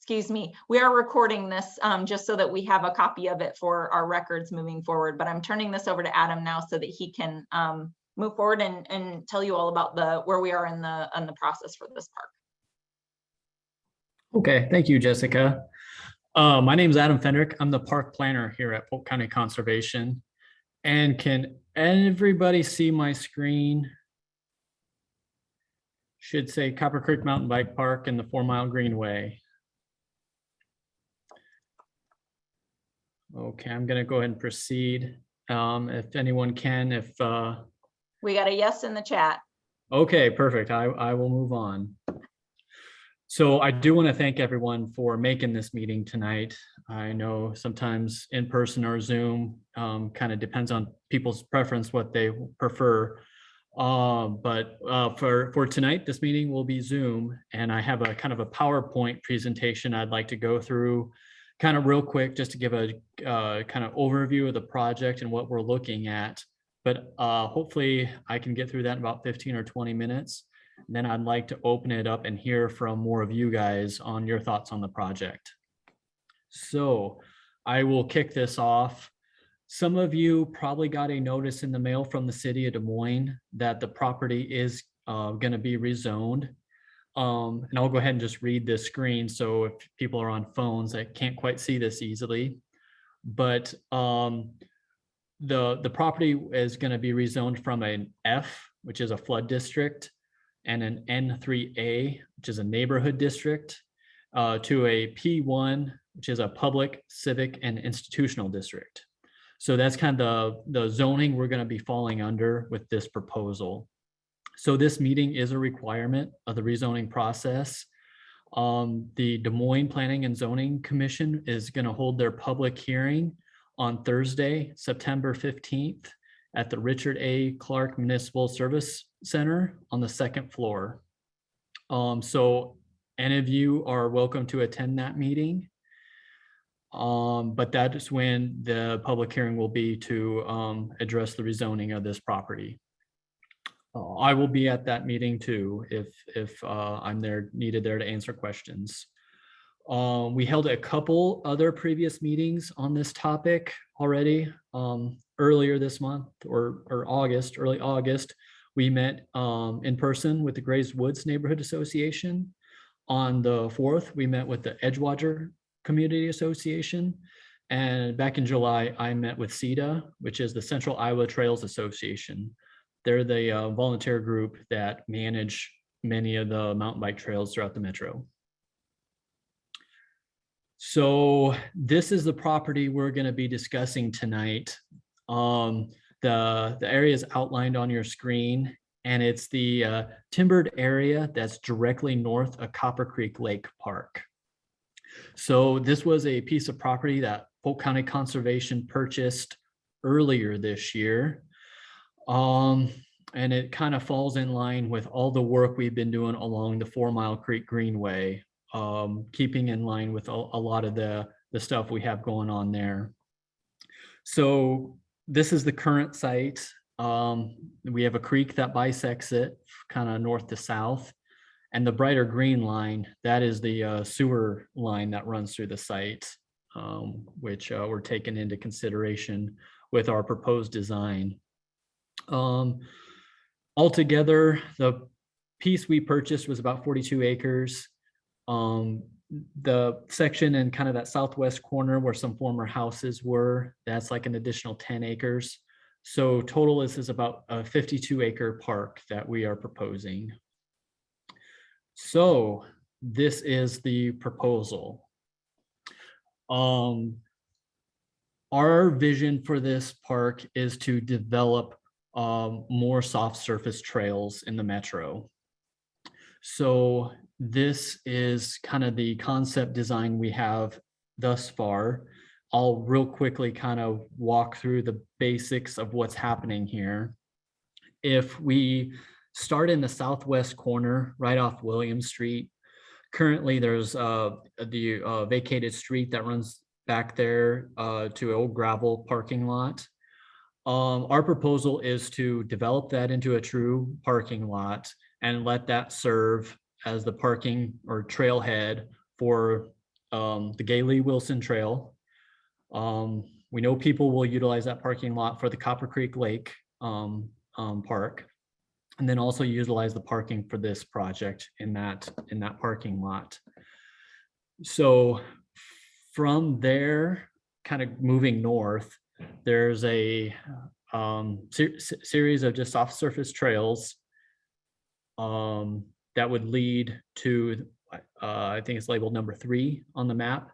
excuse me, we are recording this just so that we have a copy of it for our records moving forward. But I'm turning this over to Adam now so that he can move forward and tell you all about where we are in the process for this park. Okay, thank you, Jessica. My name is Adam Fendrick. I'm the park planner here at Polk County Conservation. And can everybody see my screen? Should say Copper Creek Mountain Bike Park and the 4 Mile Greenway. Okay, I'm going to go ahead and proceed. If anyone can, we got a yes in the chat. Okay, perfect. I will move on. So I do want to thank everyone for making this meeting tonight. I know sometimes in person or Zoom kind of depends on people's preference, what they prefer. But for tonight, this meeting will be Zoom, and I have a kind of a PowerPoint presentation I'd like to go through kind of real quick, just to give a kind of overview of the project and what we're looking at. But hopefully I can get through that in about 15 or 20 minutes. And then I'd like to open it up and hear from more of you guys on your thoughts on the project. So I will kick this off. Some of you probably got a notice in the mail from the city of Des Moines that the property is going to be rezoned. And I'll go ahead and just read this screen. So if people are on phones that can't quite see this easily, but the property is going to be rezoned from an F, which is a flood district, and an N3A, which is a neighborhood district, to a P1, which is a public, civic, and institutional district. So that's kind of the zoning we're going to be falling under with this proposal. So this meeting is a requirement of the rezoning process. The Des Moines Planning and Zoning Commission is going to hold their public hearing on Thursday, September 15th at the Richard A. Clark Municipal Service Center on the 2nd floor. So any of you are welcome to attend that meeting. But that is when the public hearing will be to address the rezoning of this property. I will be at that meeting too if I'm needed there to answer questions. We held a couple other previous meetings on this topic already. Earlier this month or early August, we met in person with the Grays Woods Neighborhood Association. On the 4th, we met with the Edgewater Community Association. And back in July, I met with CETA, which is the Central Iowa Trails Association. They're the volunteer group that manage many of the mountain bike trails throughout the metro. So this is the property we're going to be discussing tonight. The area is outlined on your screen, and it's the timbered area that's directly north of Copper Creek Lake Park. So this was a piece of property that Polk County Conservation purchased earlier this year. And it kind of falls in line with all the work we've been doing along the 4 Mile Creek Greenway, keeping in line with a lot of the stuff we have going on there. So this is the current site. We have a creek that bisects it kind of north to south. And the brighter green line, that is the sewer line that runs through the site, which we're taking into consideration with our proposed design. Altogether, the piece we purchased was about 42 acres. The section in kind of that southwest corner where some former houses were, that's like an additional 10 acres. So total, this is about a 52-acre park that we are proposing. So this is the proposal. Our vision for this park is to develop more soft surface trails in the metro. So this is kind of the concept design we have thus far. I'll real quickly kind of walk through the basics of what's happening here. If we start in the southwest corner, right off William Street, currently there's the vacated street that runs back there to an old gravel parking lot. Our proposal is to develop that into a true parking lot and let that serve as the parking or trailhead for the Gailey Wilson Trail. We know people will utilize that parking lot for the Copper Creek Lake Park, and then also utilize the parking for this project in that parking lot. So from there, kind of moving north, there's a series of just soft surface trails that would lead to, I think it's labeled number 3 on the map.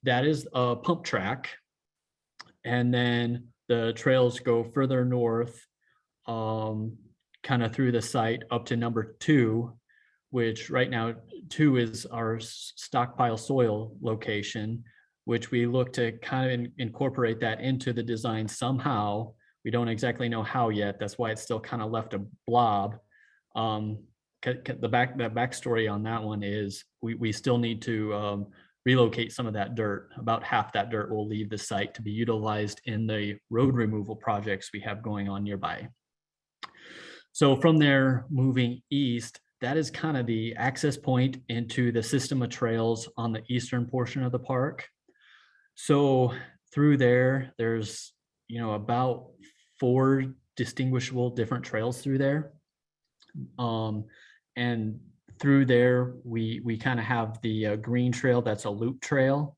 That is a pump track. And then the trails go further north, kind of through the site up to number 2, which right now 2 is our stockpile soil location, which we look to kind of incorporate that into the design somehow. We don't exactly know how yet. That's why it's still kind of left a blob. The backstory on that one is we still need to relocate some of that dirt. About half that dirt will leave the site to be utilized in the road removal projects we have going on nearby. So from there, moving east, that is kind of the access point into the system of trails on the eastern portion of the park. So through there, there's, about 4 distinguishable different trails through there. And through there, we kind of have the green trail, that's a loop trail.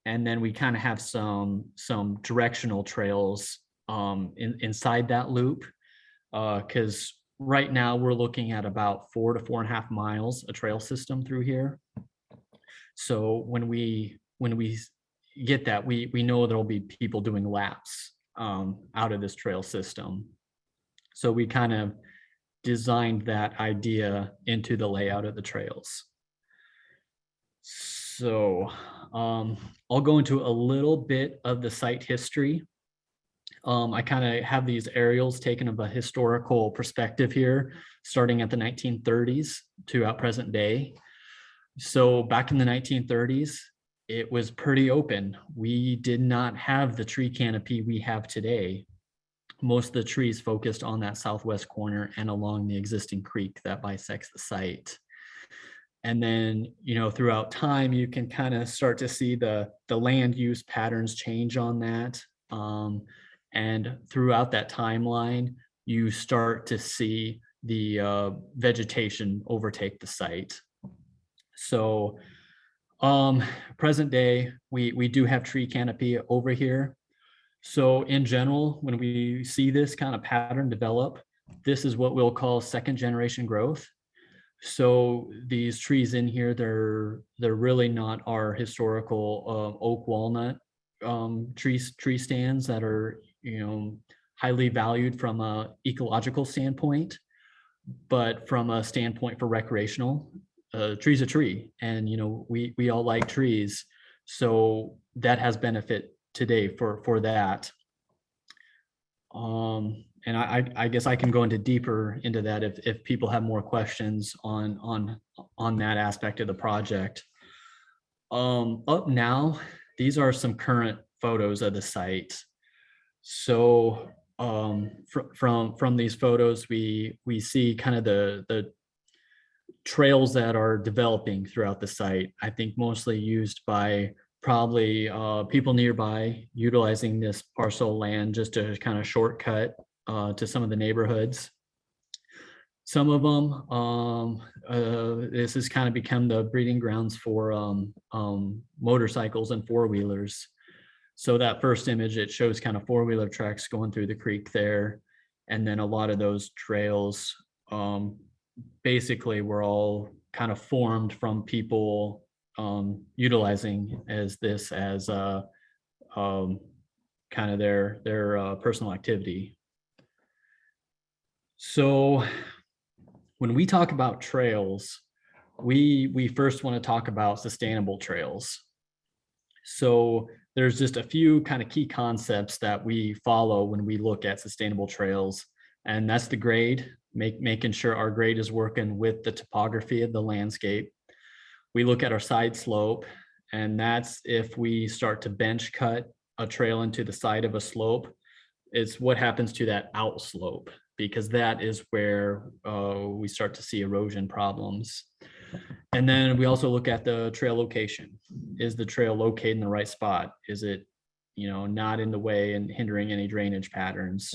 And then we kind of have some directional trails inside that loop. Because right now we're looking at about 4 to 4.5 miles a trail system through here. So when we get that, we know there'll be people doing laps out of this trail system. So we kind of designed that idea into the layout of the trails. So I'll go into a little bit of the site history. I kind of have these aerials taken of a historical perspective here, starting at the 1930s to at present day. So back in the 1930s, it was pretty open. We did not have the tree canopy we have today. Most of the trees focused on that southwest corner and along the existing creek that bisects the site. And then, throughout time, you can kind of start to see the land use patterns change on that. And throughout that timeline, you start to see the vegetation overtake the site. So present day, we do have tree canopy over here. So in general, when we see this kind of pattern develop, this is what we'll call second generation growth. So these trees in here, they're really not our historical oak walnut tree stands that are highly valued from a ecological standpoint, but from a standpoint for recreational, tree's a tree, and we all like trees, so that has benefit today for that. And I guess I can go deeper into that if people have more questions on that aspect of the project. Up now, these are some current photos of the site. So from these photos, we see kind of the trails that are developing throughout the site. I think mostly used by probably people nearby utilizing this parcel of land just to kind of shortcut to some of the neighborhoods. Some of them, this has kind of become the breeding grounds for motorcycles and 4-wheelers. So that first image, it shows kind of 4-wheeler tracks going through the creek there. And then a lot of those trails basically were all kind of formed from people utilizing this as kind of their personal activity. So when we talk about trails, we first want to talk about sustainable trails. So there's just a few kind of key concepts that we follow when we look at sustainable trails, and that's the grade, making sure our grade is working with the topography of the landscape. We look at our side slope, and that's if we start to bench cut a trail into the side of a slope, it's what happens to that outslope, because that is where we start to see erosion problems. And then we also look at the trail location. Is the trail located in the right spot? Is it, not in the way and hindering any drainage patterns?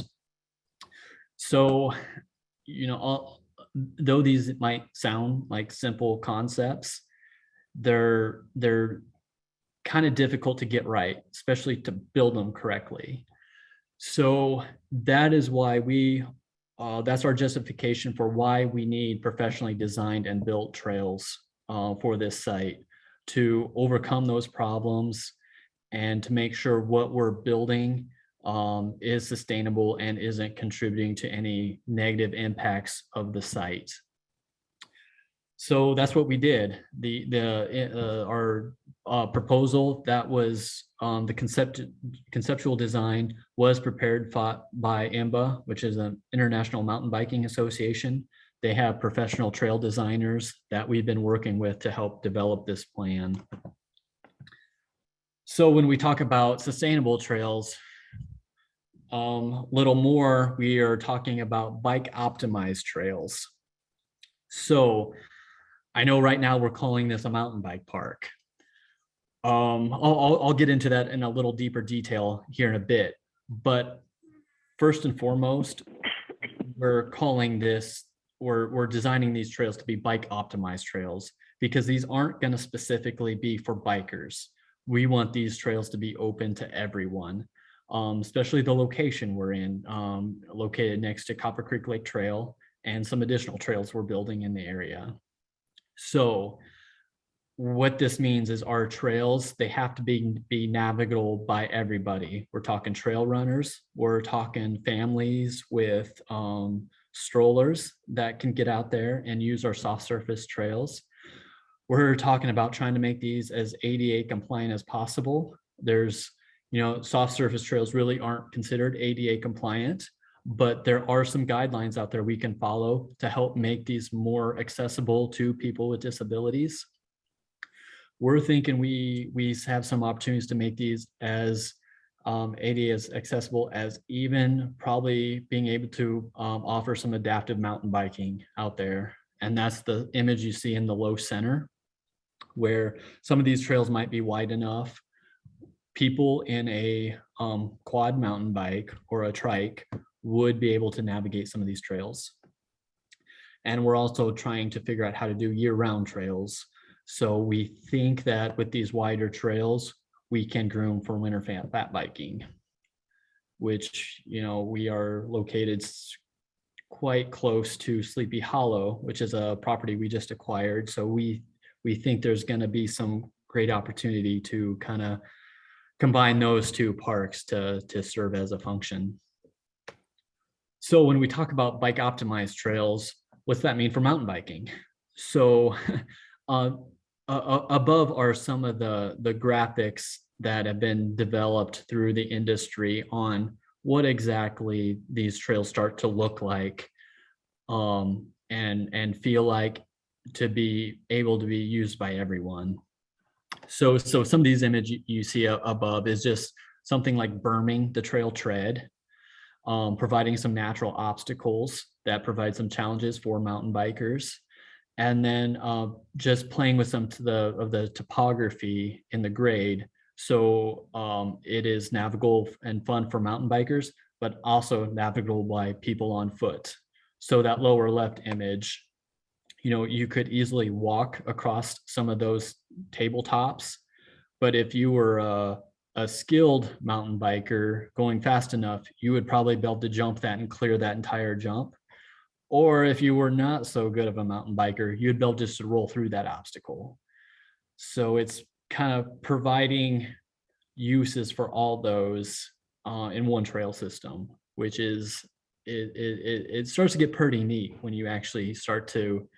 So, though these might sound like simple concepts, they're kind of difficult to get right, especially to build them correctly. So that is why that's our justification for why we need professionally designed and built trails for this site, to overcome those problems and to make sure what we're building is sustainable and isn't contributing to any negative impacts of the site. So that's what we did. Our proposal that was the conceptual design was prepared by IMBA, which is an International Mountain Biking Association. They have professional trail designers that we've been working with to help develop this plan. So when we talk about sustainable trails, little more, we are talking about bike optimized trails. So I know right now we're calling this a mountain bike park. I'll get into that in a little deeper detail here in a bit, but first and foremost, we're designing these trails to be bike optimized trails, because these aren't going to specifically be for bikers. We want these trails to be open to everyone, especially the location we're in, located next to Copper Creek Lake Trail and some additional trails we're building in the area. So what this means is our trails, they have to be navigable by everybody. We're talking trail runners, we're talking families with strollers that can get out there and use our soft surface trails. We're talking about trying to make these as ADA compliant as possible. There's, soft surface trails really aren't considered ADA compliant, but there are some guidelines out there we can follow to help make these more accessible to people with disabilities. We're thinking we have some opportunities to make these as ADA as accessible as even probably being able to offer some adaptive mountain biking out there. And that's the image you see in the low center, where some of these trails might be wide enough. People in a quad mountain bike or a trike would be able to navigate some of these trails. And we're also trying to figure out how to do year-round trails. So we think that with these wider trails, we can groom for winter fat biking, which, we are located quite close to Sleepy Hollow, which is a property we just acquired. So we think there's going to be some great opportunity to kind of combine those two parks to serve as a function. So when we talk about bike optimized trails, what's that mean for mountain biking? So above are some of the graphics that have been developed through the industry on what exactly these trails start to look like and feel like to be able to be used by everyone. So some of these images you see above is just something like berming the trail tread, providing some natural obstacles that provide some challenges for mountain bikers. And then just playing with some of the topography in the grade. So it is navigable and fun for mountain bikers, but also navigable by people on foot. So that lower left image, you could easily walk across some of those tabletops. But if you were a skilled mountain biker going fast enough, you would probably be able to jump that and clear that entire jump. Or if you were not so good of a mountain biker, you'd be able just to roll through that obstacle. So it's kind of providing uses for all those in one trail system, which is, it starts to get pretty neat when you actually start to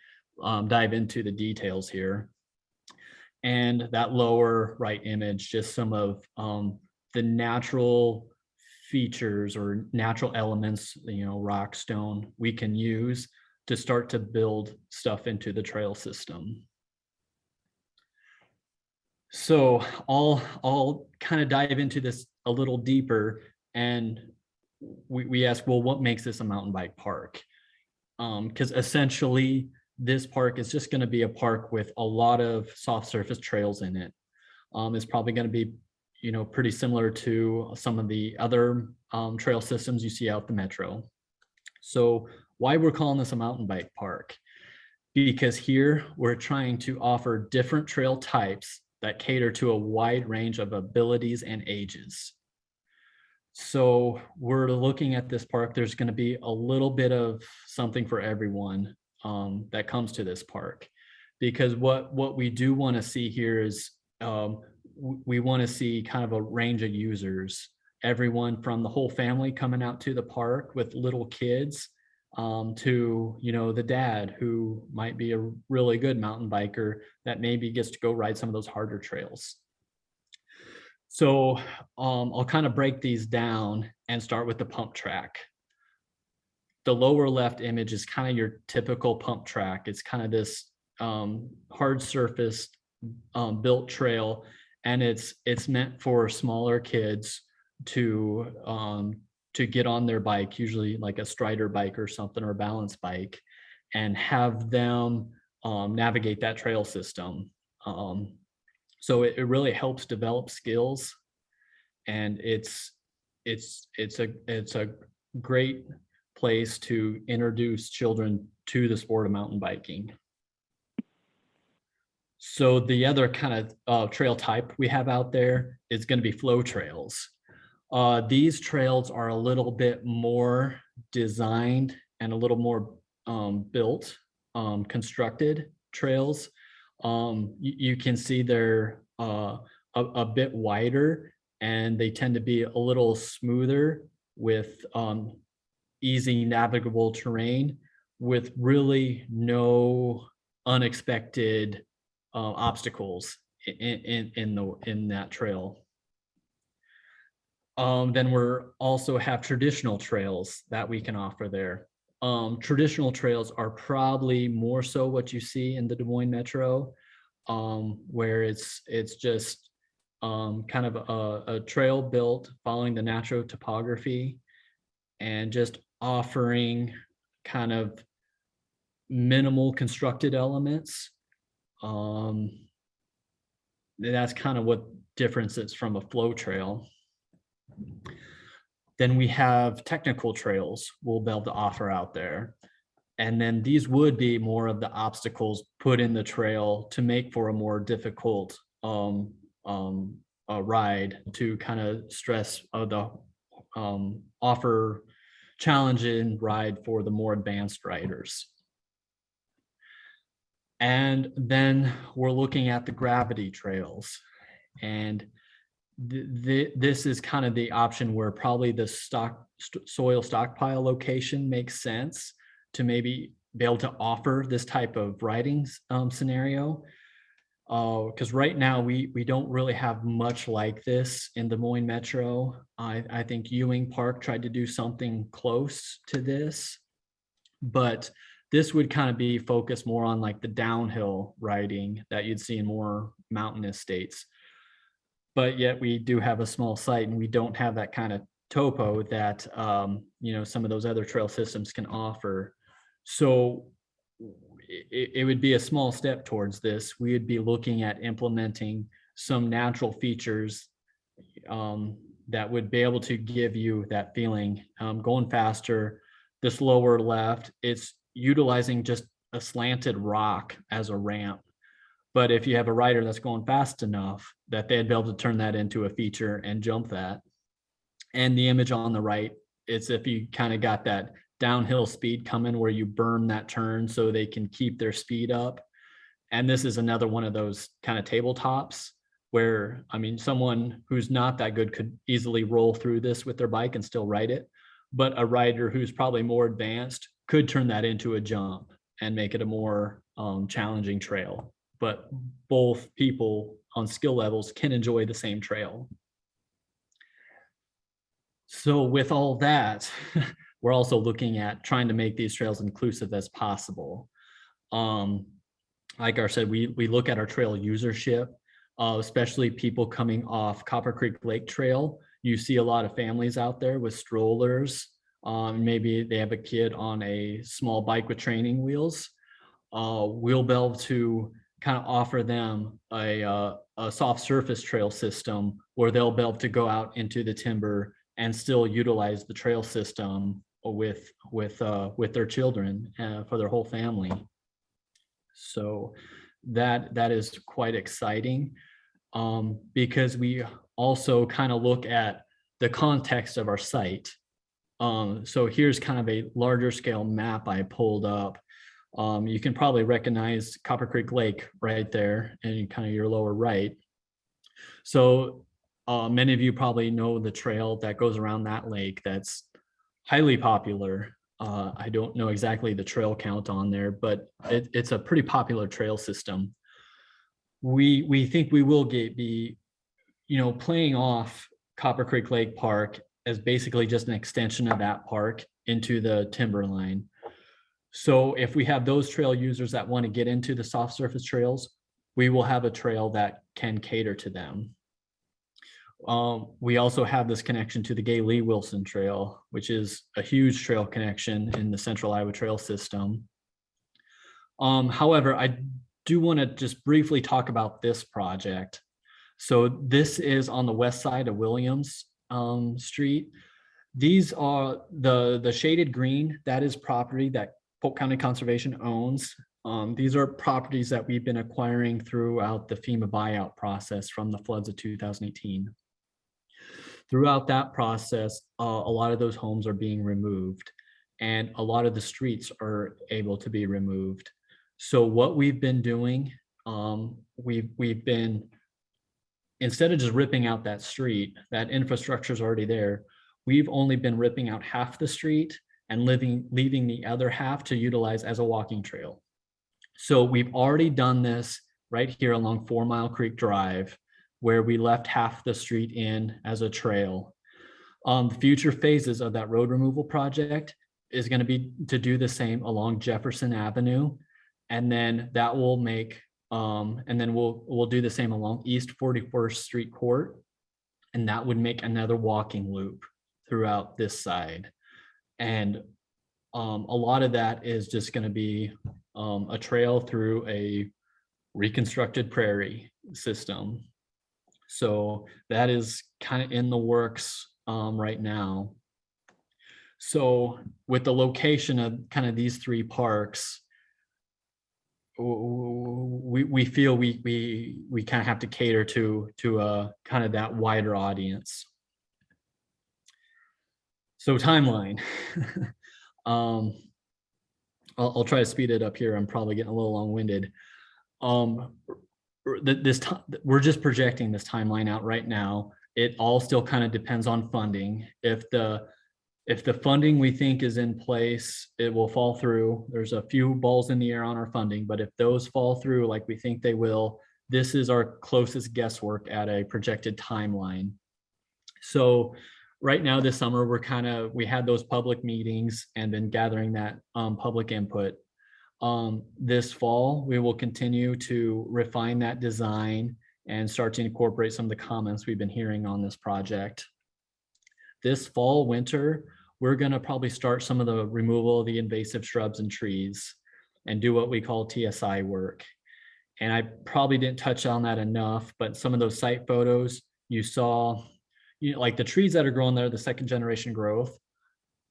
dive into the details here. And that lower right image, just some of the natural features or natural elements, rock, stone, we can use to start to build stuff into the trail system. So I'll kind of dive into this a little deeper, and we ask, well, what makes this a mountain bike park? Because essentially this park is just going to be a park with a lot of soft surface trails in it. It's probably going to be, pretty similar to some of the other trail systems you see out the metro. So why we're calling this a mountain bike park? Because here we're trying to offer different trail types that cater to a wide range of abilities and ages. So we're looking at this park, there's going to be a little bit of something for everyone that comes to this park. Because what we do want to see here is we want to see kind of a range of users, everyone from the whole family coming out to the park with little kids to, the dad who might be a really good mountain biker that maybe gets to go ride some of those harder trails. So I'll kind of break these down and start with the pump track. The lower left image is kind of your typical pump track. It's kind of this hard surface built trail, and it's meant for smaller kids to get on their bike, usually like a Strider bike or something, or a balance bike, and have them navigate that trail system. So it really helps develop skills, and it's a great place to introduce children to the sport of mountain biking. So the other kind of trail type we have out there is going to be flow trails. These trails are a little bit more designed and a little more built, constructed trails. You can see they're a bit wider, and they tend to be a little smoother with easy navigable terrain with really no unexpected obstacles in that trail. Then we're also have traditional trails that we can offer there. Traditional trails are probably more so what you see in the Des Moines Metro, where it's just kind of a trail built following the natural topography and just offering kind of minimal constructed elements. That's kind of what differences from a flow trail. Then we have technical trails we'll be able to offer out there. And then these would be more of the obstacles put in the trail to make for a more difficult ride, to kind of stress the offer challenging ride for the more advanced riders. And then we're looking at the gravity trails, and this is kind of the option where probably the soil stockpile location makes sense to maybe be able to offer this type of riding scenario. Because right now we don't really have much like this in Des Moines Metro. I think Ewing Park tried to do something close to this, but this would kind of be focused more on like the downhill riding that you'd see in more mountainous states. But yet we do have a small site, and we don't have that kind of topo that some of those other trail systems can offer. So it would be a small step towards this. We would be looking at implementing some natural features that would be able to give you that feeling. Going faster, this lower left, it's utilizing just a slanted rock as a ramp. But if you have a rider that's going fast enough, that they'd be able to turn that into a feature and jump that. And the image on the right, it's if you kind of got that downhill speed coming where you burn that turn so they can keep their speed up. And this is another one of those kind of tabletops where, I mean, someone who's not that good could easily roll through this with their bike and still ride it. But a rider who's probably more advanced could turn that into a jump and make it a more challenging trail. But both people on skill levels can enjoy the same trail. So with all that, we're also looking at trying to make these trails inclusive as possible. Like I said, we look at our trail usership, especially people coming off Copper Creek Lake Trail. You see a lot of families out there with strollers. Maybe they have a kid on a small bike with training wheels. we'll be able to kind of offer them a soft surface trail system where they'll be able to go out into the timber and still utilize the trail system with their children, for their whole family. So that is quite exciting, because we also kind of look at the context of our site. So here's kind of a larger scale map I pulled up. You can probably recognize Copper Creek Lake right there in kind of your lower right. So many of you probably know the trail that goes around that lake that's highly popular. I don't know exactly the trail count on there, but it's a pretty popular trail system. We think we will be, playing off Copper Creek Lake Park as basically just an extension of that park into the timberline. So if we have those trail users that want to get into the soft surface trails, we will have a trail that can cater to them. We also have this connection to the Gay Lee Wilson Trail, which is a huge trail connection in the Central Iowa Trail System. However, I do want to just briefly talk about this project. So this is on the west side of Williams Street. These are the shaded green, that is property that Polk County Conservation owns. These are properties that we've been acquiring throughout the FEMA buyout process from the floods of 2018. Throughout that process, a lot of those homes are being removed, and a lot of the streets are able to be removed. So what we've been doing, we've been, instead of just ripping out that street, that infrastructure is already there, we've only been ripping out half the street and leaving the other half to utilize as a walking trail. So we've already done this right here along 4 Mile Creek Drive, where we left half the street in as a trail. Future phases of that road removal project is going to be to do the same along Jefferson Avenue, and then that will make, and then we'll do the same along East 41st Street Court, and that would make another walking loop throughout this side. And a lot of that is just going to be a trail through a reconstructed prairie system. So that is kind of in the works right now. So with the location of kind of these 3 parks, we feel we kind of have to cater to kind of that wider audience. So timeline. I'll try to speed it up here. I'm probably getting a little long-winded. We're just projecting this timeline out right now. It all still kind of depends on funding. If the funding we think is in place, it will fall through. There's a few balls in the air on our funding, but if those fall through like we think they will, this is our closest guesswork at a projected timeline. So right now this summer, we had those public meetings and been gathering that public input. This fall, we will continue to refine that design and start to incorporate some of the comments we've been hearing on this project. This fall, winter, we're going to probably start some of the removal of the invasive shrubs and trees and do what we call TSI work. And I probably didn't touch on that enough, but some of those site photos you saw, like the trees that are growing there, the 2nd generation growth,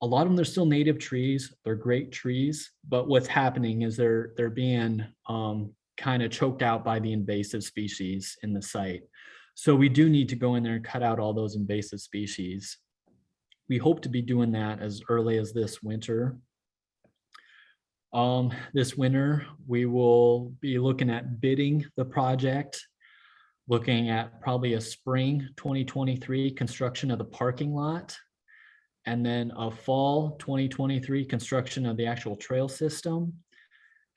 a lot of them, they're still native trees. They're great trees, but what's happening is they're being kind of choked out by the invasive species in the site. So we do need to go in there and cut out all those invasive species. We hope to be doing that as early as this winter. This winter, we will be looking at bidding the project, looking at probably a spring 2023 construction of the parking lot, and then a fall 2023 construction of the actual trail system.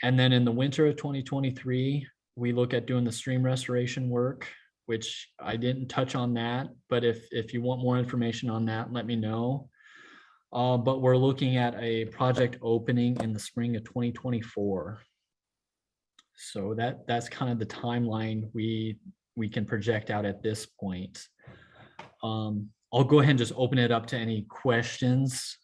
And then in the winter of 2023, we look at doing the stream restoration work, which I didn't touch on that, but if you want more information on that, let me know. But we're looking at a project opening in the spring of 2024. So that's kind of the timeline we can project out at this point. I'll go ahead and just open it up to any questions.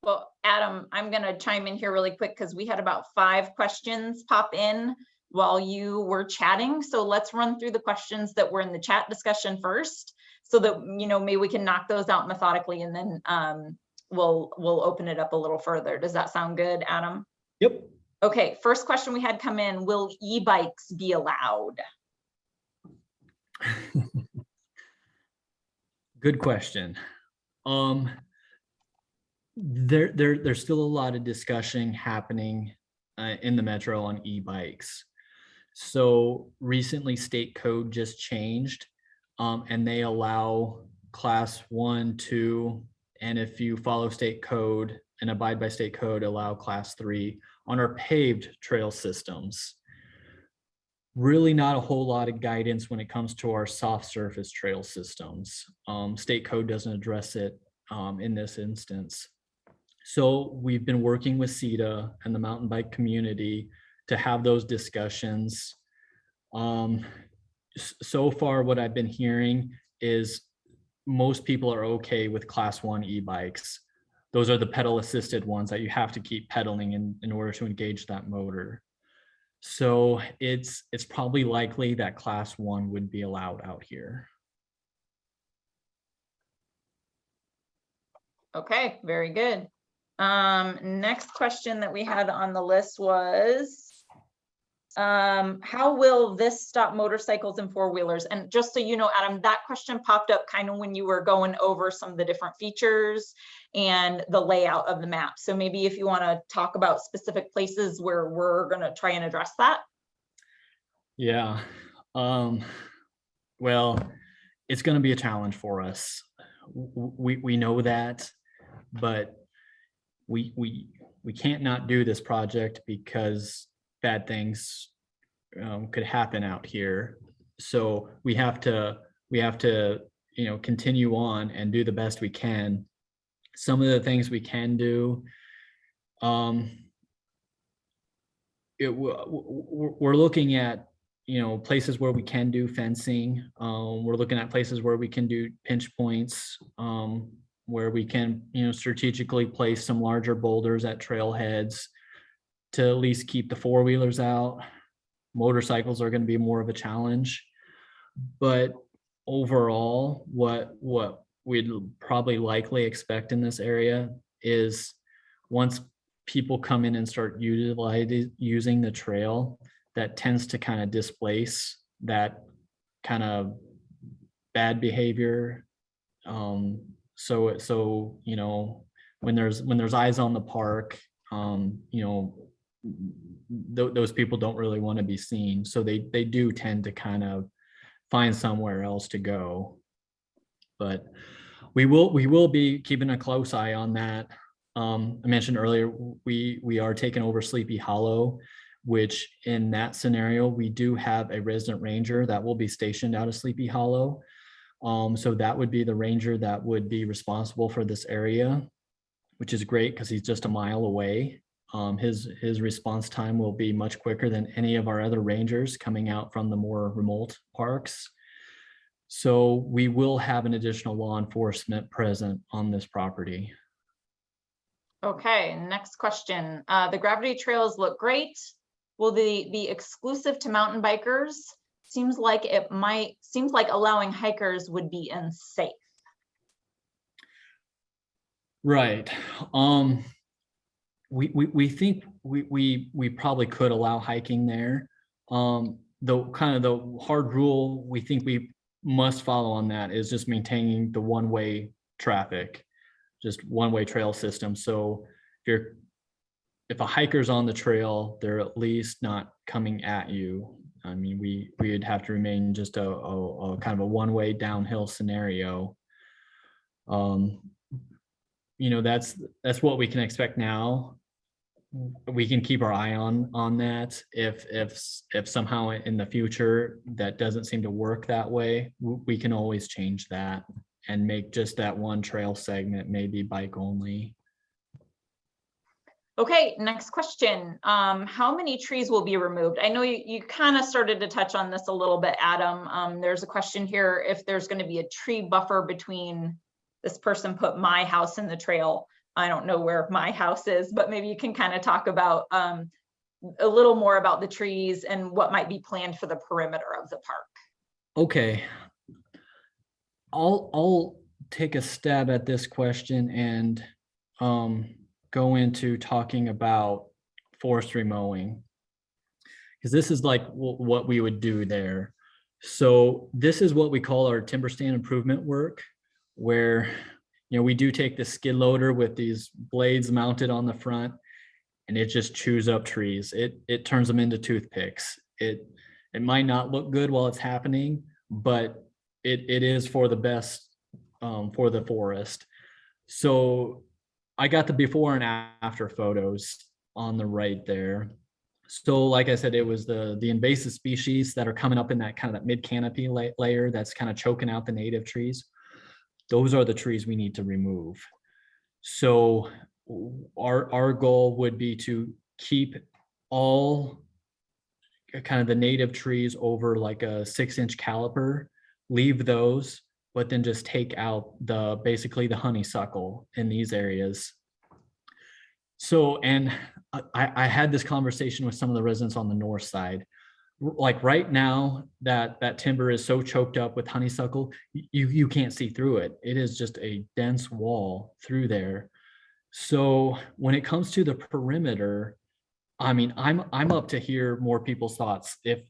Well, Adam, I'm going to chime in here really quick because we had about 5 questions pop in while you were chatting. So let's run through the questions that were in the chat discussion first, so that, maybe we can knock those out methodically, and then we'll open it up a little further. Does that sound good, Adam? Yep. Okay, first question we had come in: will e-bikes be allowed? Good question. There's still a lot of discussion happening in the metro on e-bikes. So recently, state code just changed, and they allow class 1, 2, and if you follow state code and abide by state code, allow class 3 on our paved trail systems. Really not a whole lot of guidance when it comes to our soft surface trail systems. State code doesn't address it in this instance. So we've been working with CETA and the mountain bike community to have those discussions. So far, what I've been hearing is most people are okay with class 1 e-bikes. Those are the pedal assisted ones that you have to keep pedaling in order to engage that motor. So it's probably likely that class 1 would be allowed out here. Okay, very good. Next question that we had on the list was, how will this stop motorcycles and 4-wheelers? And just so you know, Adam, that question popped up kind of when you were going over some of the different features and the layout of the map. So maybe if you want to talk about specific places where we're going to try and address that. Yeah. Well, it's going to be a challenge for us. We know that, but we can't not do this project because bad things could happen out here. So we have to continue on and do the best we can. Some of the things we can do, we're looking at places where we can do fencing. We're looking at places where we can do pinch points, where we can strategically place some larger boulders at trailheads to at least keep the 4-wheelers out. Motorcycles are going to be more of a challenge, but overall, what we'd probably likely expect in this area is once people come in and start using the trail, that tends to kind of displace that kind of bad behavior. So when there's eyes on the park, those people don't really want to be seen, so they do tend to kind of find somewhere else to go. But we will be keeping a close eye on that. I mentioned earlier we are taking over Sleepy Hollow, which in that scenario we do have a resident ranger that will be stationed out of Sleepy Hollow. So that would be the ranger that would be responsible for this area, which is great because he's just a mile away. His response time will be much quicker than any of our other rangers coming out from the more remote parks. So we will have an additional law enforcement present on this property. Okay, next question. The gravity trails look great. Will they be exclusive to mountain bikers? Seems like allowing hikers would be unsafe. Right. We think we probably could allow hiking there. The kind of the hard rule we think we must follow on that is just maintaining the one-way traffic, just one-way trail system. So if a hiker's on the trail, they're at least not coming at you. I mean, we'd have to remain just a kind of a one-way downhill scenario. That's what we can expect now. We can keep our eye on that. If somehow in the future that doesn't seem to work that way, we can always change that and make just that one trail segment maybe bike only. Okay, next question. How many trees will be removed? I know you kind of started to touch on this a little bit, Adam. There's a question here if there's going to be a tree buffer between this person put my house and the trail. I don't know where my house is, but maybe you can kind of talk about a little more about the trees and what might be planned for the perimeter of the park. Okay. I'll take a stab at this question and go into talking about forestry mowing, because this is like what we would do there. So this is what we call our timber stand improvement work, where we do take the skid loader with these blades mounted on the front, and it just chews up trees. It turns them into toothpicks. It might not look good while it's happening, but it is for the best for the forest. So I got the before and after photos on the right there. So like I said, it was the invasive species that are coming up in that kind of that mid canopy layer that's kind of choking out the native trees. Those are the trees we need to remove. So our goal would be to keep all kind of the native trees over like a 6-inch caliper, leave those, but then just take out basically the honeysuckle in these areas. So, and I had this conversation with some of the residents on the north side. Like right now, that timber is so choked up with honeysuckle, you can't see through it. It is just a dense wall through there. So when it comes to the perimeter, I mean, I'm up to hear more people's thoughts. If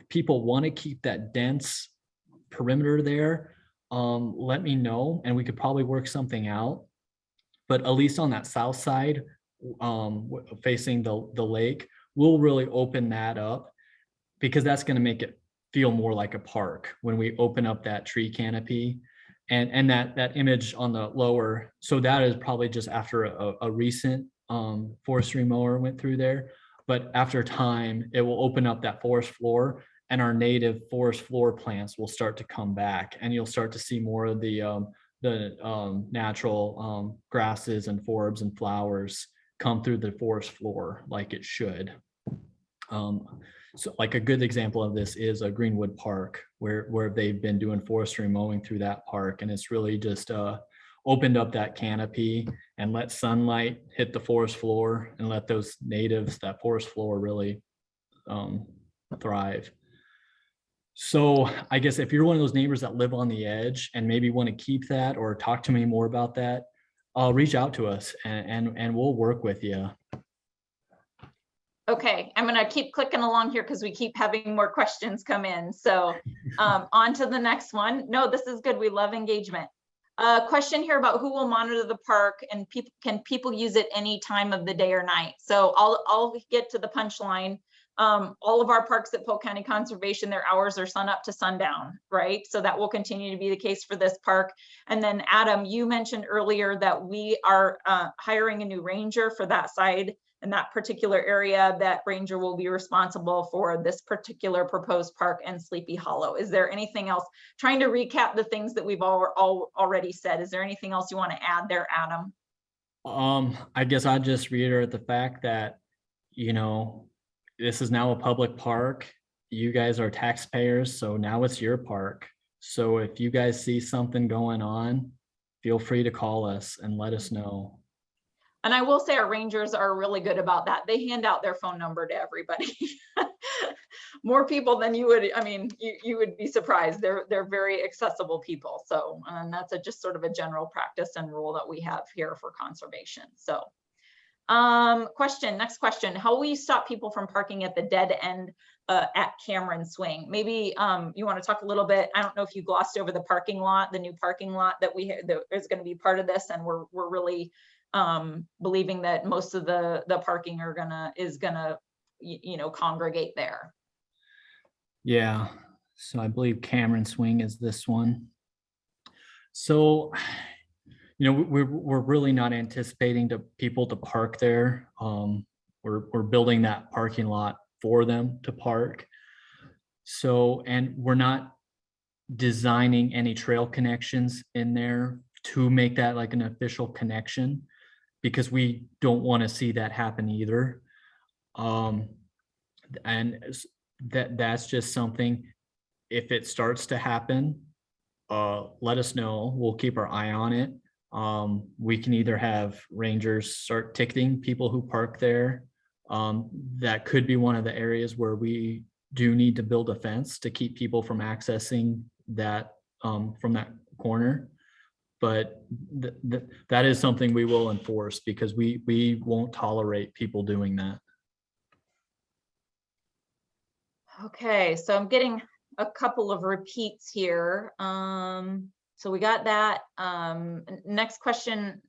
people want to keep that dense perimeter there, let me know, and we could probably work something out. But at least on that south side, facing the lake, we'll really open that up, because that's going to make it feel more like a park when we open up that tree canopy. And that image on the lower, so that is probably just after a recent forestry mower went through there. But after time, it will open up that forest floor, and our native forest floor plants will start to come back, and you'll start to see more of the natural grasses and forbs and flowers come through the forest floor like it should. So like a good example of this is a Greenwood Park, where they've been doing forestry mowing through that park, and it's really just opened up that canopy and let sunlight hit the forest floor and let those natives, that forest floor, really thrive. So I guess if you're one of those neighbors that live on the edge and maybe want to keep that or talk to me more about that, reach out to us and we'll work with you. Okay, I'm going to keep clicking along here because we keep having more questions come in. So on to the next one. No, this is good. We love engagement. Question here about who will monitor the park, and can people use it any time of the day or night? So I'll get to the punchline. All of our parks at Polk County Conservation, their hours are sun up to sundown, right? So that will continue to be the case for this park. And then Adam, you mentioned earlier that we are hiring a new ranger for that side in that particular area. That ranger will be responsible for this particular proposed park and Sleepy Hollow. Is there anything else? Trying to recap the things that we've already said. Is there anything else you want to add there, Adam? I guess I'd just reiterate the fact that, this is now a public park. You guys are taxpayers, so now it's your park. So if you guys see something going on, feel free to call us and let us know. And I will say our rangers are really good about that. They hand out their phone number to everybody. More people than you would, you would be surprised. They're very accessible people. So, and that's just sort of a general practice and rule that we have here for conservation. So next question. How will you stop people from parking at the dead end at Cameron Swing? Maybe you want to talk a little bit. I don't know if you glossed over the parking lot, the new parking lot that is going to be part of this, and we're really believing that most of the parking is gonna congregate there. Yeah, so I believe Cameron Swing is this one. So we're really not anticipating people to park there. We're building that parking lot for them to park. So, and we're not designing any trail connections in there to make that like an official connection, because we don't want to see that happen either. And that's just something, if it starts to happen, let us know. We'll keep our eye on it. We can either have rangers start ticketing people who park there. That could be one of the areas where we do need to build a fence to keep people from accessing that from that corner. But that is something we will enforce because we won't tolerate people doing that. Okay, so I'm getting a couple of repeats here. So we got that. Next question,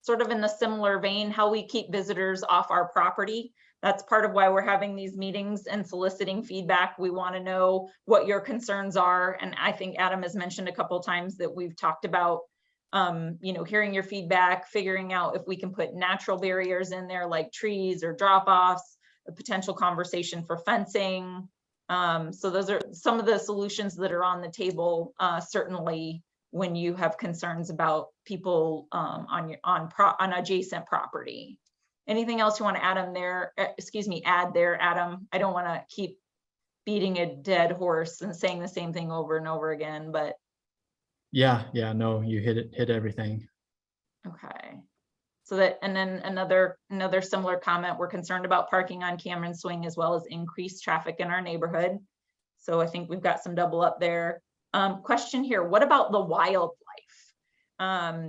sort of in the similar vein, how we keep visitors off our property. That's part of why we're having these meetings and soliciting feedback. We want to know what your concerns are. And I think Adam has mentioned a couple of times that we've talked about, hearing your feedback, figuring out if we can put natural barriers in there like trees or drop-offs, a potential conversation for fencing. So those are some of the solutions that are on the table, certainly when you have concerns about people on adjacent property. Anything else you want to add add there, Adam? I don't want to keep beating a dead horse and saying the same thing over and over again, but. Yeah, no, you hit everything. Okay. So that, and then another similar comment, we're concerned about parking on Cameron Swing as well as increased traffic in our neighborhood. So I think we've got some double up there. Question here, what about the wildlife?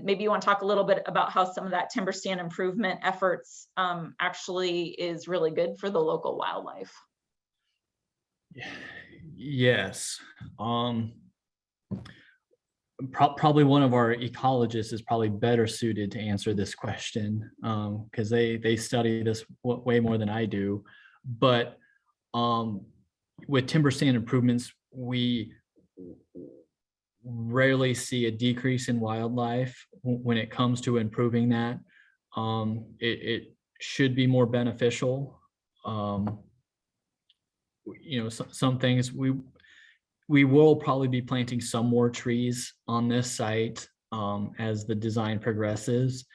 Maybe you want to talk a little bit about how some of that timber stand improvement efforts actually is really good for the local wildlife. Yes. Probably one of our ecologists is probably better suited to answer this question because they study this way more than I do. But with timber stand improvements, we rarely see a decrease in wildlife when it comes to improving that. It should be more beneficial. Some things we will probably be planting some more trees on this site as the design progresses.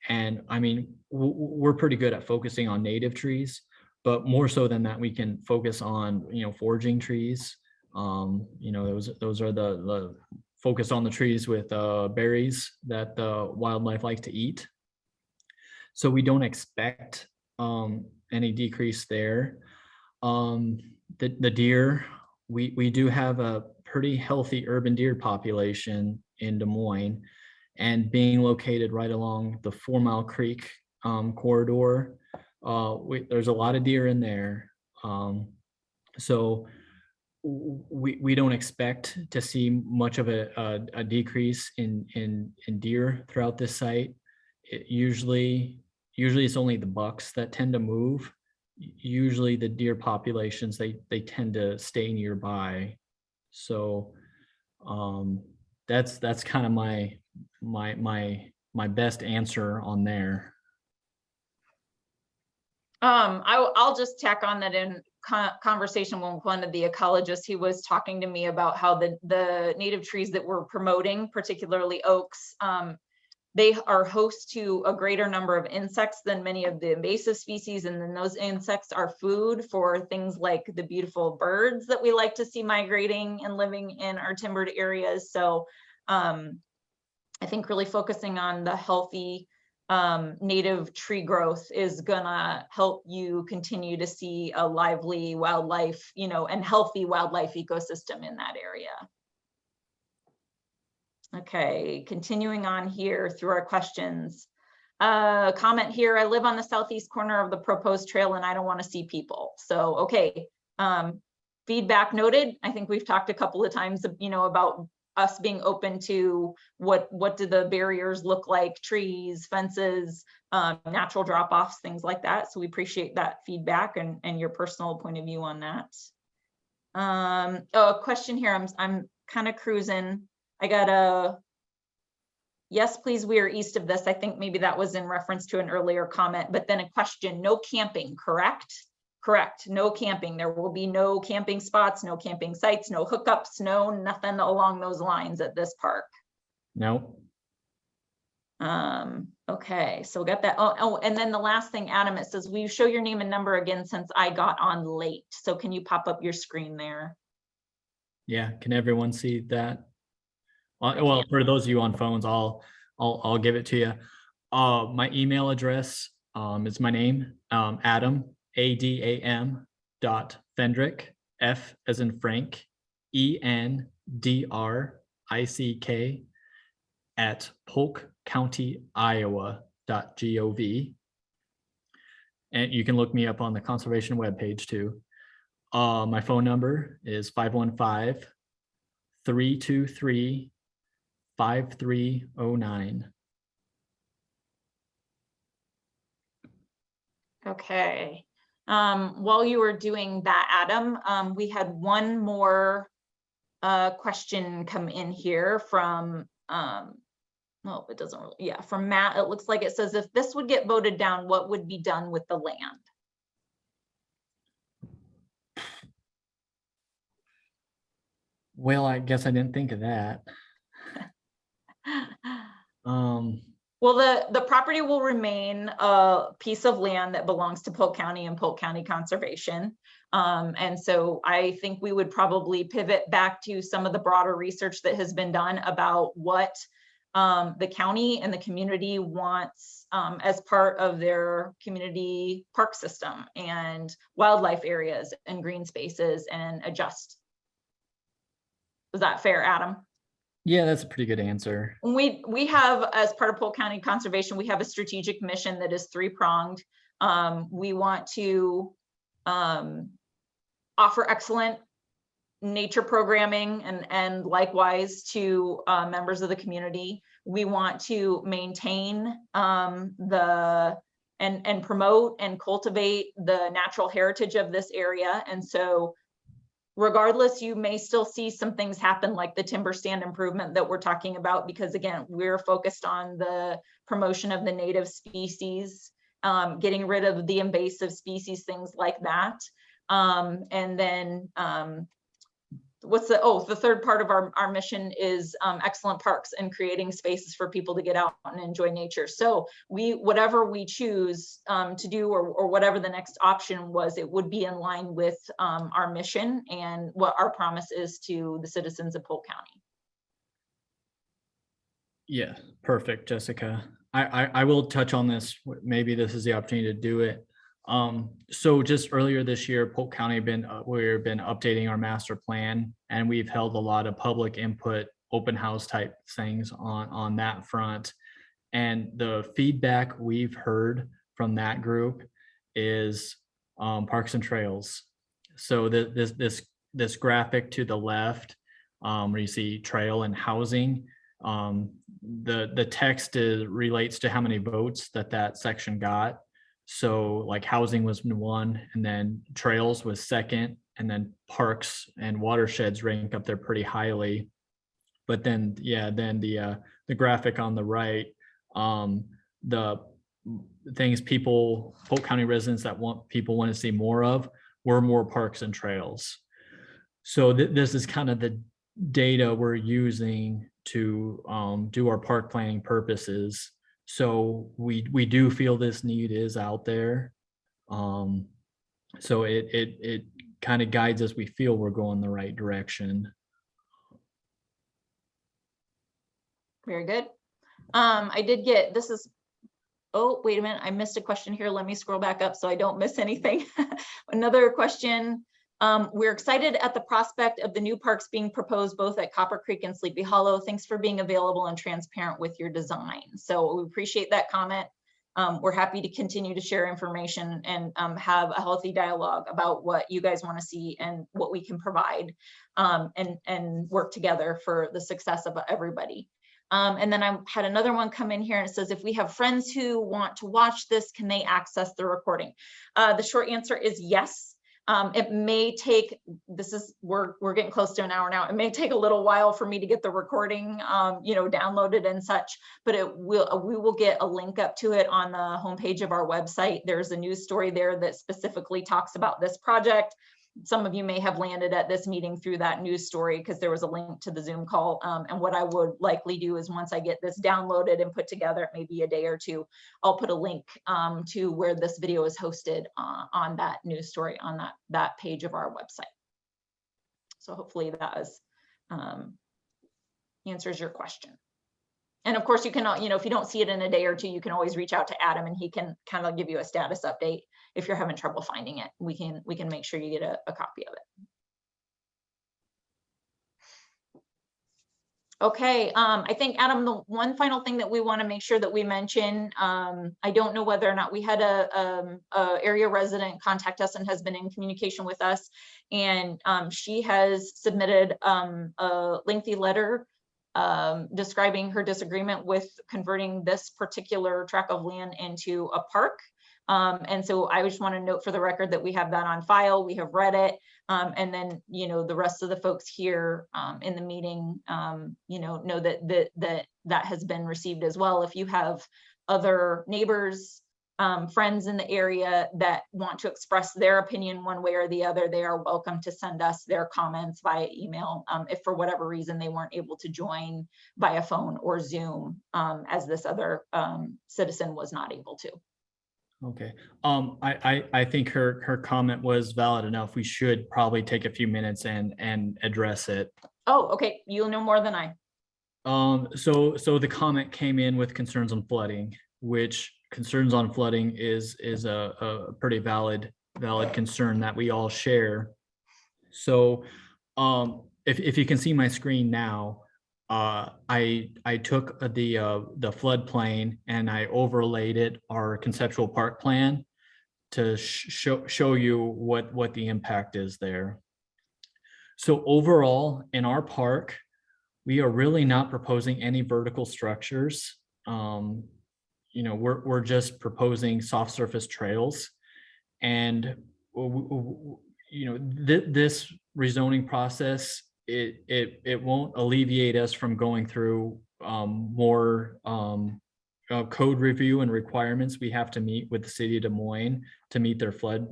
And I mean, we're pretty good at focusing on native trees, but more so than that, we can focus on, foraging trees. Those are the focus on the trees with berries that the wildlife like to eat. So we don't expect any decrease there. The deer, we do have a pretty healthy urban deer population in Des Moines, and being located right along the 4 Mile Creek corridor, there's a lot of deer in there. So we don't expect to see much of a decrease in deer throughout this site. Usually it's only the bucks that tend to move. Usually the deer populations, they tend to stay nearby. So that's kind of my best answer on there. I'll just tack on that in conversation with one of the ecologists. He was talking to me about how the native trees that we're promoting, particularly oaks, they are host to a greater number of insects than many of the invasive species. And then those insects are food for things like the beautiful birds that we like to see migrating and living in our timbered areas. So I think really focusing on the healthy native tree growth is gonna help you continue to see a lively wildlife, and healthy wildlife ecosystem in that area. Okay, continuing on here through our questions. Comment here, I live on the southeast corner of the proposed trail and I don't want to see people. So, okay, feedback noted. I think we've talked a couple of times, about us being open to what do the barriers look like, trees, fences, natural drop-offs, things like that. So we appreciate that feedback and your personal point of view on that. A question here, I'm kind of cruising. I got a, yes, please, we are east of this. I think maybe that was in reference to an earlier comment, but then a question, no camping, correct? Correct, no camping. There will be no camping spots, no camping sites, no hookups, nothing along those lines at this park. No. Okay, so we got that. Oh, and then the last thing, Adam, it says, will you show your name and number again since I got on late? So can you pop up your screen there? Yeah, can everyone see that? Well, for those of you on phones, I'll I'll give it to you. My email address is my name, Adam, ADAM .Fendrick, F as in Frank, ENDRICK at polkcountyiowa.gov. And you can look me up on the conservation webpage too. My phone number is 515-323-5309. Okay. While you were doing that, Adam, we had one more question come in here from, no, it doesn't really, yeah, from Matt. It looks like it says, if this would get voted down, what would be done with the land? Well, I guess I didn't think of that. Well, the property will remain a piece of land that belongs to Polk County and Polk County Conservation. And so I think we would probably pivot back to some of the broader research that has been done about what the county and the community wants as part of their community park system and wildlife areas and green spaces, and adjust. Was that fair, Adam? Yeah, that's a pretty good answer. We have, as part of Polk County Conservation, we have a strategic mission that is three-pronged. We want to offer excellent nature programming and likewise to members of the community. We want to maintain and promote and cultivate the natural heritage of this area. And so regardless, you may still see some things happen like the timber stand improvement that we're talking about, because again, we're focused on the promotion of the native species, getting rid of the invasive species, things like that. And then the third part of our mission is excellent parks and creating spaces for people to get out and enjoy nature. So whatever we choose to do, or whatever the next option was, it would be in line with our mission and what our promise is to the citizens of Polk County. Yeah, perfect, Jessica. I will touch on this. Maybe this is the opportunity to do it. So just earlier this year, Polk County we've been updating our master plan, and we've held a lot of public input, open house type things on that front. And the feedback we've heard from that group is parks and trails. So this graphic to the left, where you see trail and housing, the text relates to how many votes that section got. So like housing was 1, and then trails was 2nd, and then parks and watersheds rank up there pretty highly. But then, the graphic on the right, the things Polk County residents that want to see more of were more parks and trails. So this is kind of the data we're using to do our park planning purposes. So we do feel this need is out there. So it kind of guides us. We feel we're going the right direction. Very good. I did get, oh, wait a minute. I missed a question here. Let me scroll back up so I don't miss anything. Another question. We're excited at the prospect of the new parks being proposed both at Copper Creek and Sleepy Hollow. Thanks for being available and transparent with your design. So we appreciate that comment. We're happy to continue to share information and have a healthy dialogue about what you guys want to see and what we can provide, and work together for the success of everybody. And then I had another one come in here, and it says, if we have friends who want to watch this, can they access the recording? The short answer is yes. It may take, we're getting close to an hour now. It may take a little while for me to get the recording, downloaded and such, but we will get a link up to it on the homepage of our website. There's a news story there that specifically talks about this project. Some of you may have landed at this meeting through that news story because there was a link to the Zoom call. And what I would likely do is once I get this downloaded and put together, maybe a day or two, I'll put a link to where this video is hosted on that news story on that page of our website. So hopefully that answers your question. And of course, you can, if you don't see it in a day or two, you can always reach out to Adam and he can kind of give you a status update. If you're having trouble finding it, we can make sure you get a copy of it. Okay, I think, Adam, the one final thing that we want to make sure that we mention, I don't know whether or not we had a area resident contact us and has been in communication with us, and she has submitted a lengthy letter describing her disagreement with converting this particular tract of land into a park. And so I just want to note for the record that we have that on file, we have read it, and then, the rest of the folks here in the meeting, know that has been received as well. If you have other neighbors, friends in the area that want to express their opinion one way or the other, they are welcome to send us their comments via email, if for whatever reason they weren't able to join via phone or Zoom, as this other citizen was not able to. Okay. I think her comment was valid enough. We should probably take a few minutes and address it. Oh, okay. You'll know more than I. So the comment came in with concerns on flooding, which concerns on flooding is a pretty valid concern that we all share. So if you can see my screen now, I took the floodplain and I overlaid it our conceptual park plan to show you what the impact is there. So overall in our park, we are really not proposing any vertical structures. We're just proposing soft surface trails, and this rezoning process, it won't alleviate us from going through more code review and requirements we have to meet with the city of Des Moines to meet their flood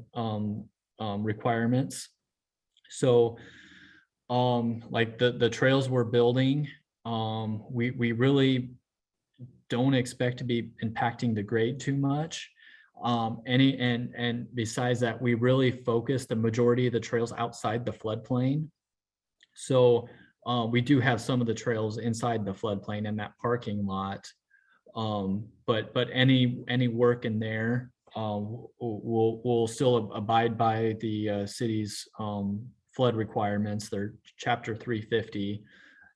requirements. So like the trails we're building, we really don't expect to be impacting the grade too much. And besides that, we really focus the majority of the trails outside the floodplain. So we do have some of the trails inside the floodplain in that parking lot. But any work in there will still abide by the city's flood requirements. They're chapter 350,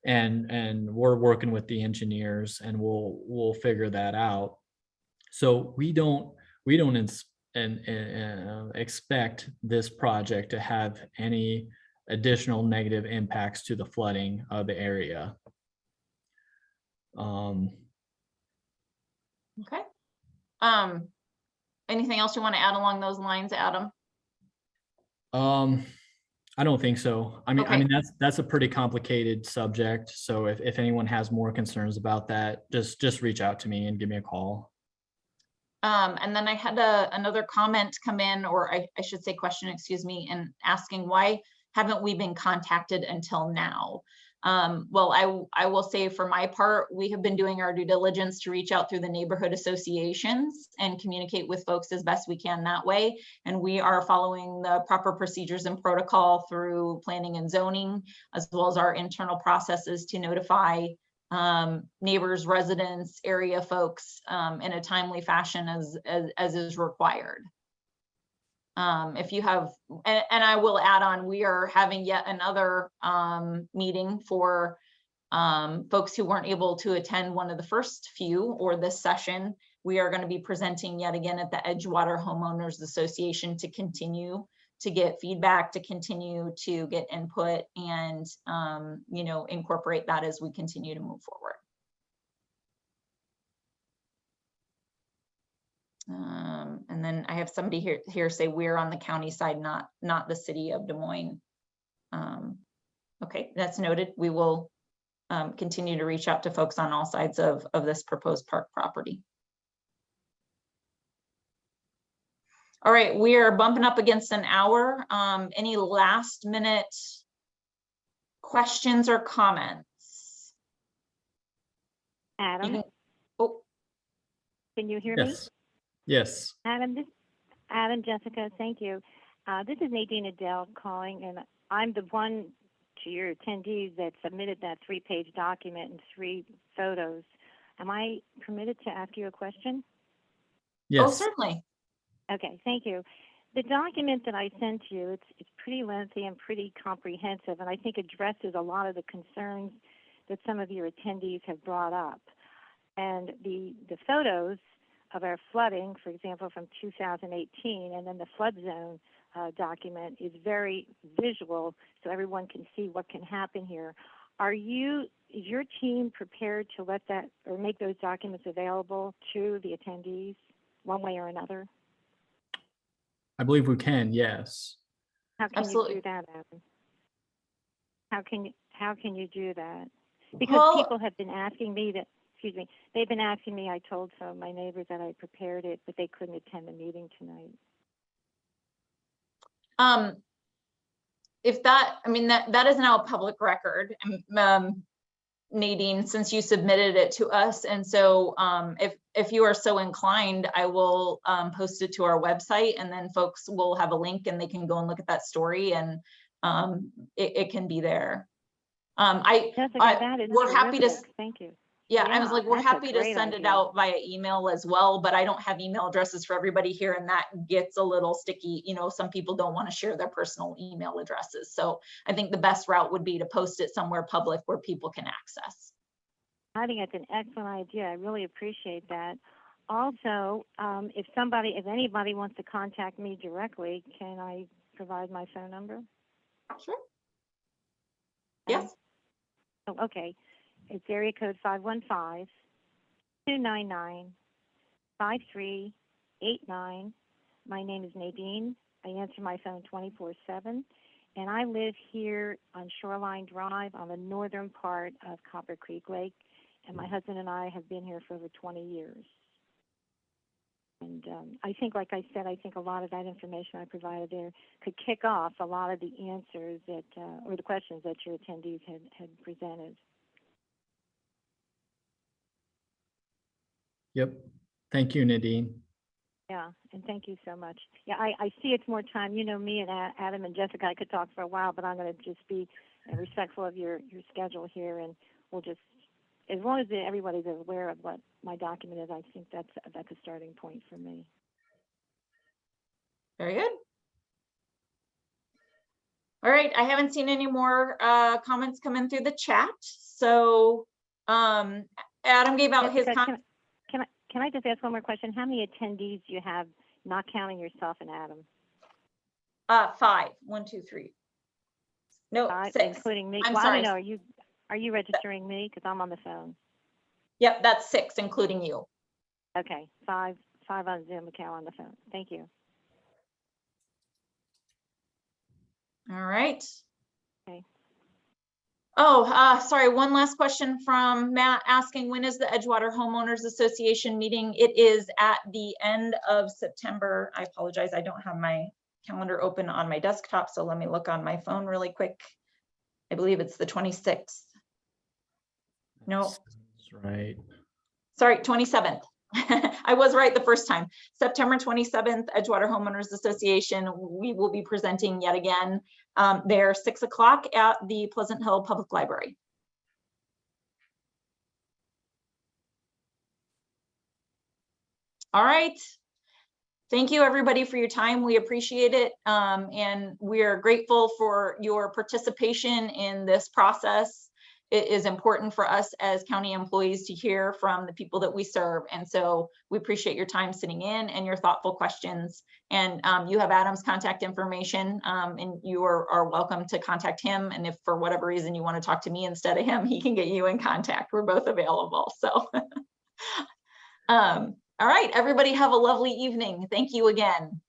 and we're working with the engineers, and we'll figure that out. So we don't expect this project to have any additional negative impacts to the flooding of the area. Okay. Anything else you want to add along those lines, Adam? I don't think so. I mean, Okay. that's a pretty complicated subject. So if anyone has more concerns about that, just reach out to me and give me a call. And then I had another comment come in, or I should say question, excuse me, and asking why haven't we been contacted until now? Well, I will say for my part, we have been doing our due diligence to reach out through the neighborhood associations and communicate with folks as best we can that way. And we are following the proper procedures and protocol through planning and zoning, as well as our internal processes to notify neighbors, residents, area folks in a timely fashion as is required. If you have, and I will add on, we are having yet another meeting for folks who weren't able to attend one of the first few or this session. We are going to be presenting yet again at the Edgewater Homeowners Association to continue to get feedback, to continue to get input, and incorporate that as we continue to move forward. And then I have somebody here say we're on the county side, not the city of Des Moines. Okay, that's noted. We will continue to reach out to folks on all sides of this proposed park property. All right, we are bumping up against an hour. Any last minute questions or comments? Adam, can you hear Yes. me? Yes. Adam, Jessica, thank you. This is Nadine Adele calling, and I'm the one to your attendees that submitted that 3-page document and 3 photos Am I permitted to ask you a question? Oh, Yes. certainly. Okay, thank you. The document that I sent you, it's pretty lengthy and pretty comprehensive, and I think addresses a lot of the concerns that some of your attendees have brought up. And the photos of our flooding, for example, from 2018, and then the flood zone document is very visual, so everyone can see what can happen here. Is your team prepared to let that or make those documents available to the attendees one way or another? I believe we can, yes. How can Absolutely. you do that, Adam? How can you do that? Because Well, people have been asking me that. Excuse me. They've been asking me. I told some of my neighbors that I prepared it, but they couldn't attend the meeting tonight. if that, I mean, that is now a public record, Nadine, since you submitted it to us. And so if you are so inclined, I will post it to our website, and then folks will have a link and they can go and look at that story, and it can be there. Jessica, that is we're happy to. terrific. Thank you. Yeah, I was like, we're that's a happy to great send it idea. out via email as well, but I don't have email addresses for everybody here, and that gets a little sticky. You know, some people don't want to share their personal email addresses. So I think the best route would be to post it somewhere public where people can access. I think it's an excellent idea. I really appreciate that. Also, if anybody wants to contact me directly, can I provide my phone number? Sure. Yes. Oh, okay. It's area code 515-299-5389. My name is Nadine. I answer my phone 24/7, and I live here on Shoreline Drive on the northern part of Copper Creek Lake, and my husband and I have been here for over 20 years. And I think, like I said, I think a lot of that information I provided there could kick off a lot of the answers that, or the questions that your attendees had presented. Yep. Thank you, Nadine. Yeah, and thank you so much. Yeah, I see it's more time. You know me and Adam and Jessica, I could talk for a while, but I'm going to just be respectful of your schedule here, and we'll just, as long as everybody's aware of what my document is, I think that's a starting point for me. Very good. All right, I haven't seen any more comments come in through the chat. So Adam gave out his Jessica, can I just ask one more question? How many attendees do you have, not counting yourself and Adam? 5. 1, 2, 3. No, 5, 6. including me. I'm well, sorry. I don't know. Are you registering me? Because I'm on the phone. Yep, that's 6, including you. Okay, 5 on Zoom, Cal on the phone. Thank you. All right. Okay. Oh, sorry. One last question from Matt asking, when is the Edgewater Homeowners Association meeting? It is at the end of September. I apologize. I don't have my calendar open on my desktop, so let me look on my phone really quick. I believe it's the 26th. No. That's right. Sorry, 27th. I was right the first time. September 27th, Edgewater Homeowners Association. We will be presenting yet again. They're 6 o'clock at the Pleasant Hill Public Library. All right. Thank you, everybody, for your time. We appreciate it. And we are grateful for your participation in this process. It is important for us as county employees to hear from the people that we serve. And so we appreciate your time sitting in and your thoughtful questions. And you have Adam's contact information, and you are welcome to contact him. And if for whatever reason you want to talk to me instead of him, he can get you in contact. We're both available. So all right, everybody have a lovely evening. Thank you again.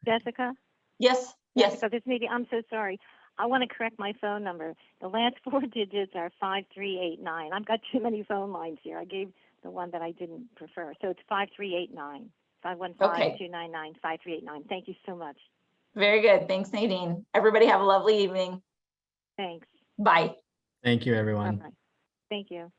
Jessica? Yes, yes. Jessica, this meeting, I'm so sorry. I want to correct my phone number. The last 4 digits are 5389. I've got too many phone lines here. I gave the one that I didn't prefer. So it's 5389. 515-299-5389. Thank you so much. Very good. Thanks, Nadine. Everybody have a lovely evening. Thanks. Bye. Thank you, everyone. Bye-bye. Thank you.